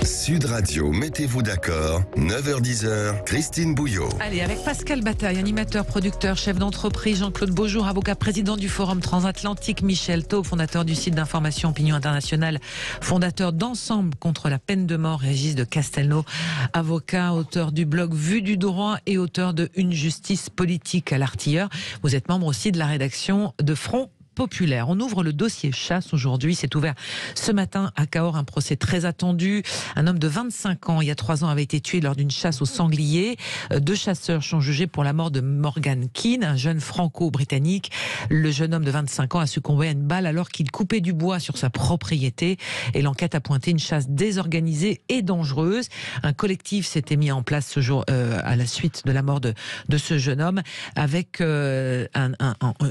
Sud Radio, mettez-vous d'accord, 9h-10h, Christine Bouillot. Allez, avec Pascal Bataille, animateur, producteur, chef d'entreprise, Jean-Claude Beaujour, avocat, président du Forum Transatlantique, Michel Taube, fondateur du site d'information Opinion Internationale, fondateur d'Ensemble contre la peine de mort, Régis de Castelnau, avocat, auteur du blog Vue du droit et auteur de Une justice politique à l'artilleur. Vous êtes membre aussi de la rédaction de Front Populaire. On ouvre le dossier chasse aujourd'hui. C'est ouvert ce matin à Cahors, un procès très attendu. Un homme de 25 ans, il y a 3 ans, avait été tué lors d'une chasse au sanglier. 2 chasseurs sont jugés pour la mort de Morgan Keane, un jeune franco-britannique. Le jeune homme de 25 ans a succombé à une balle alors qu'il coupait du bois sur sa propriété. Et l'enquête a pointé une chasse désorganisée et dangereuse. Un collectif s'était mis en place ce jour à la suite de la mort de ce jeune homme, avec une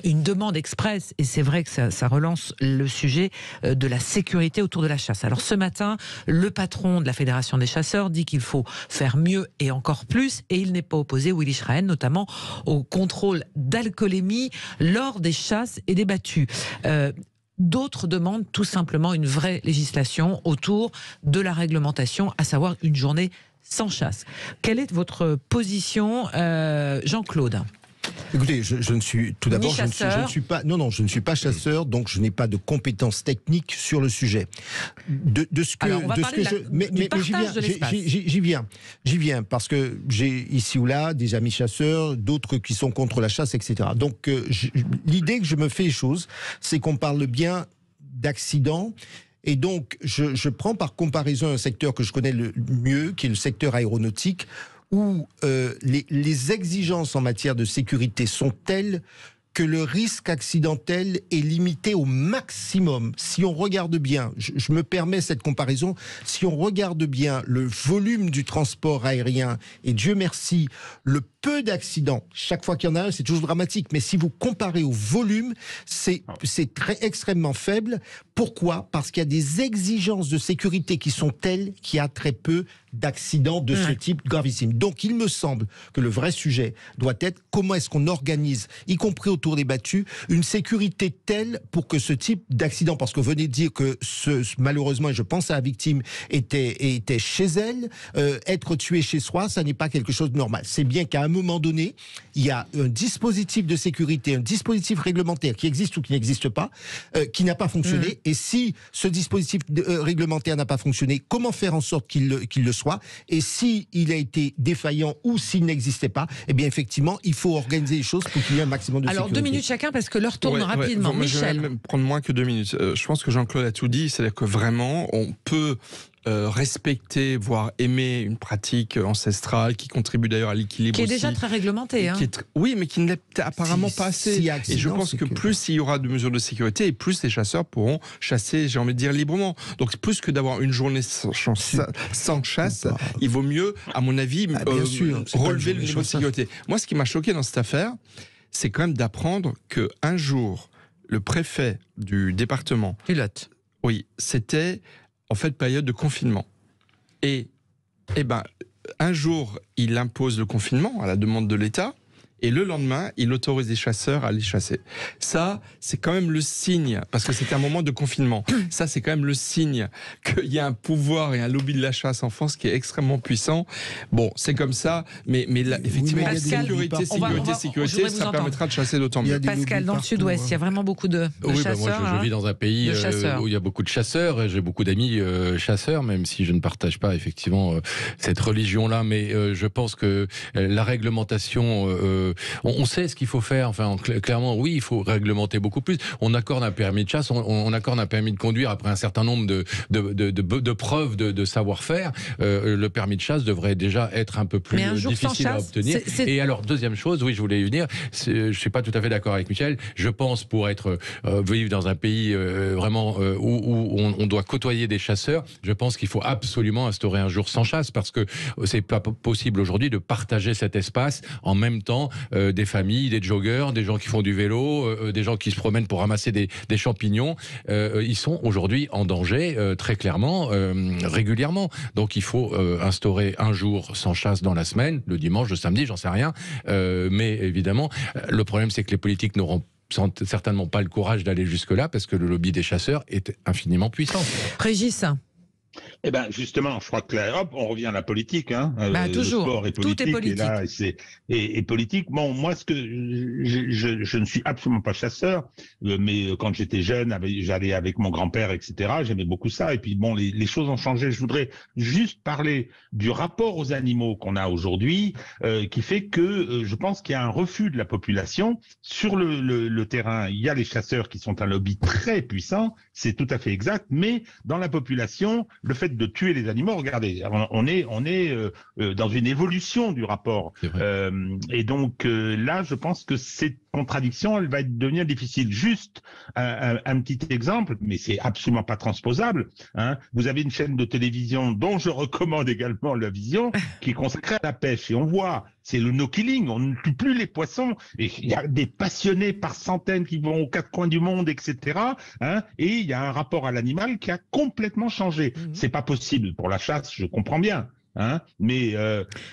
demande expresse. Et c'est vrai que ça relance le sujet de la sécurité autour de la chasse. Alors ce matin, le patron de la Fédération des chasseurs dit qu'il faut faire mieux et encore plus, et il n'est pas opposé, Willy Schraen, notamment au contrôle d'alcoolémie lors des chasses et des battues. D'autres demandent tout simplement une vraie législation autour de la réglementation, à savoir une journée sans chasse. Quelle est votre position, Jean-Claude ? Écoutez, je ne suis tout d'abord, je ne suis pas, je ne suis pas chasseur, donc je n'ai pas de compétences techniques sur le sujet. J'y viens parce que j'ai ici ou là des amis chasseurs, d'autres qui sont contre la chasse, etc. Donc l'idée que je me fais les choses, c'est qu'on parle bien d'accidents. Et donc, je prends par comparaison un secteur que je connais le mieux, qui est le secteur aéronautique, où les exigences en matière de sécurité sont telles que le risque accidentel est limité au maximum. Si on regarde bien, je me permets cette comparaison, si on regarde bien le volume du transport aérien, et Dieu merci, le peu d'accidents, chaque fois qu'il y en a un, c'est toujours dramatique, mais si vous comparez au volume, c'est extrêmement faible. Pourquoi ? Parce qu'il y a des exigences de sécurité qui sont telles qu'il y a très peu d'accidents de ce type gravissime. Donc il me semble que le vrai sujet doit être comment est-ce qu'on organise, y compris autour des battues, une sécurité telle pour que ce type d'accident, parce que vous venez de dire que malheureusement, et je pense à la victime, était chez elle, être tué chez soi, ça n'est pas quelque chose de normal. C'est bien qu'à un moment donné, il y a un dispositif de sécurité, un dispositif réglementaire qui existe ou qui n'existe pas, qui n'a pas fonctionné. Et si ce dispositif réglementaire n'a pas fonctionné, comment faire en sorte qu'il le soit ? Et s'il a été défaillant ou s'il n'existait pas, eh bien effectivement, il faut organiser les choses pour qu'il y ait un maximum de sécurité. Alors 2 minutes chacun parce que l'heure tourne rapidement. Michel. Je vais même prendre moins que 2 minutes. Je pense que Jean-Claude a tout dit, c'est-à-dire que vraiment, on peut respecter, voire aimer une pratique ancestrale qui contribue d'ailleurs à l'équilibre qui est aussi, déjà très réglementée. Oui, mais qui ne l'est apparemment pas assez. Et je pense que plus il y aura de mesures de sécurité, et plus les chasseurs pourront chasser, j'ai envie de dire, librement. Donc plus que d'avoir une journée sans chasse, il vaut mieux, à mon avis, relever le niveau de sécurité. Moi, ce qui m'a choqué dans cette affaire, c'est quand même d'apprendre qu'un jour, le préfet du département... Pilote. Oui, c'était en fait période de confinement. Et un jour, il impose le confinement à la demande de l'État, et le lendemain, il autorise les chasseurs à les chasser. Ça, c'est quand même le signe, parce que c'était un moment de confinement, ça, c'est quand même le signe qu'il y a un pouvoir et un lobby de la chasse en France qui est extrêmement puissant. Bon, c'est comme ça, mais là, effectivement, sécurité, ça permettra de chasser d'autant mieux. Pascal, dans le sud-ouest, il y a vraiment beaucoup de chasseurs. Moi, je vis dans un pays où il y a beaucoup de chasseurs, et j'ai beaucoup d'amis chasseurs, même si je ne partage pas effectivement cette religion-là, mais je pense que la réglementation... on sait ce qu'il faut faire. Enfin, clairement, oui, il faut réglementer beaucoup plus. On accorde un permis de chasse, on accorde un permis de conduire après un certain nombre de preuves de savoir-faire. Le permis de chasse devrait déjà être un peu plus difficile à obtenir. Et alors, deuxième chose, oui, je voulais y venir. Je suis pas tout à fait d'accord avec Michel. Je pense pour vivre dans un pays vraiment où on doit côtoyer des chasseurs, je pense qu'il faut absolument instaurer un jour sans chasse, parce que c'est pas possible aujourd'hui de partager cet espace en même temps. Des familles, des joggeurs, des gens qui font du vélo, des gens qui se promènent pour ramasser des champignons. Ils sont aujourd'hui en danger, très clairement, régulièrement. Donc il faut instaurer un jour sans chasse dans la semaine, le dimanche, le samedi, j'en sais rien. Mais évidemment, le problème, c'est que les politiques n'auront certainement pas le courage d'aller jusque-là, parce que le lobby des chasseurs est infiniment puissant. Régis. Eh ben justement, je crois que on revient à la politique. Toujours. Le sport est politique, tout est politique. Et politique. Bon, moi, je ne suis absolument pas chasseur, mais quand j'étais jeune, j'allais avec mon grand-père, etc. J'aimais beaucoup ça. Et puis bon, les choses ont changé. Je voudrais juste parler du rapport aux animaux qu'on a aujourd'hui, qui fait que je pense qu'il y a un refus de la population sur le terrain. Il y a les chasseurs qui sont un lobby très puissant, c'est tout à fait exact. Mais dans la population, le fait de tuer les animaux, regardez, on est dans une évolution du rapport. Et donc là, je pense que cette contradiction, elle va devenir difficile. Juste un petit exemple, mais c'est absolument pas transposable. Vous avez une chaîne de télévision dont je recommande également la vision, qui est consacrée à la pêche. Et on voit, c'est le no-killing, on ne tue plus les poissons. Et il y a des passionnés par centaines qui vont aux quatre coins du monde, etc. Et il y a un rapport à l'animal qui a complètement changé. C'est pas possible pour la chasse, je comprends bien. Mais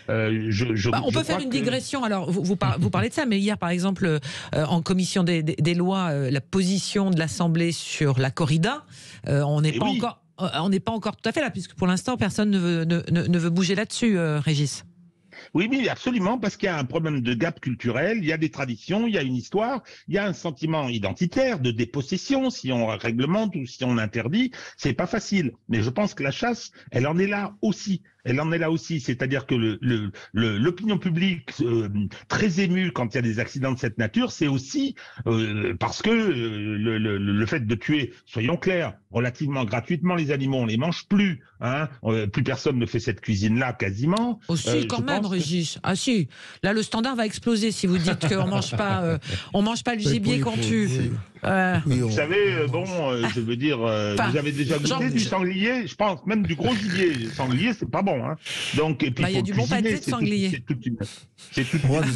on peut faire une digression. Alors, vous parlez de ça, mais hier, par exemple, en commission des lois, la position de l'Assemblée sur la corrida, on n'est pas encore tout à fait là, puisque pour l'instant, personne ne veut bouger là-dessus, Régis. Oui, absolument, parce qu'il y a un problème de gap culturel, il y a des traditions, il y a une histoire, il y a un sentiment identitaire de dépossession, si on réglemente ou si on interdit, c'est pas facile. Mais je pense que la chasse, elle en est là aussi. C'est-à-dire que l'opinion publique très émue quand il y a des accidents de cette nature, c'est aussi parce que le fait de tuer, soyons clairs, relativement gratuitement les animaux, on les mange plus. Plus personne ne fait cette cuisine-là quasiment. Aussi, quand même, Régis. Ah si, là le standard va exploser si vous dites qu'on mange pas le gibier qu'on tue. Vous savez, je veux dire, vous avez déjà goûté du sanglier, je pense, même du gros gibier. Sanglier, c'est pas bon. Donc, et puis il y a du bon pâté de sanglier. C'est toute une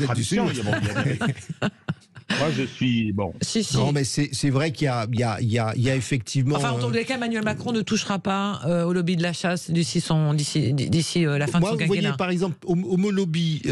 tradition. Moi, je suis bon. Si. Non, mais c'est vrai qu'il y a effectivement. Enfin, en tous les cas, Emmanuel Macron ne touchera pas au lobby de la chasse d'ici la fin de son quinquennat. Vous voyez, par exemple, au lobby,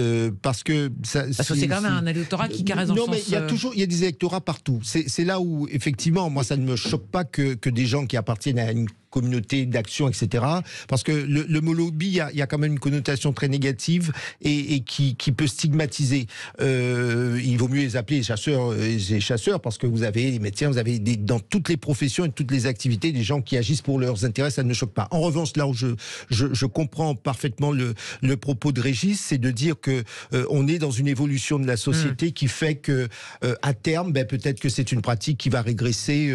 parce que c'est quand même un électorat qui caresse dans le sens. Non, mais il y a des électorats partout. C'est là où, effectivement, moi, ça ne me choque pas que des gens qui appartiennent à une communauté d'action, etc. Parce que le mot lobby, il y a quand même une connotation très négative et qui peut stigmatiser. Il vaut mieux les appeler les chasseurs parce que vous avez les médecins, vous avez dans toutes les professions et toutes les activités des gens qui agissent pour leurs intérêts, ça ne me choque pas. En revanche, là où je comprends parfaitement le propos de Régis, c'est de dire que on est dans une évolution de la société qui fait que à terme, peut-être que c'est une pratique qui va régresser.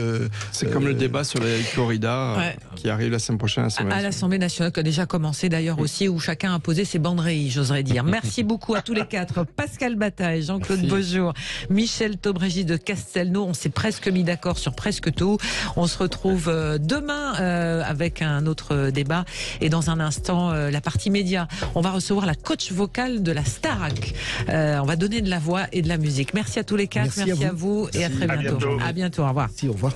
C'est comme le débat sur les corridas. Ouais. qui arrive la semaine prochaine à l'Assemblée nationale, qui a déjà commencé d'ailleurs aussi, où chacun a posé ses banderilles, j'oserais dire. Merci beaucoup à tous les quatre. Pascal Bataille, Jean-Claude Beaujour, Michel Taubrégy de Castelnau. On s'est presque mis d'accord sur presque tout. On se retrouve demain avec un autre débat. Et dans un instant, la partie média. On va recevoir la coach vocale de la Starac. On va donner de la voix et de la musique. Merci à tous les quatre. Merci à vous et à très bientôt. À bientôt. Au revoir. Au revoir.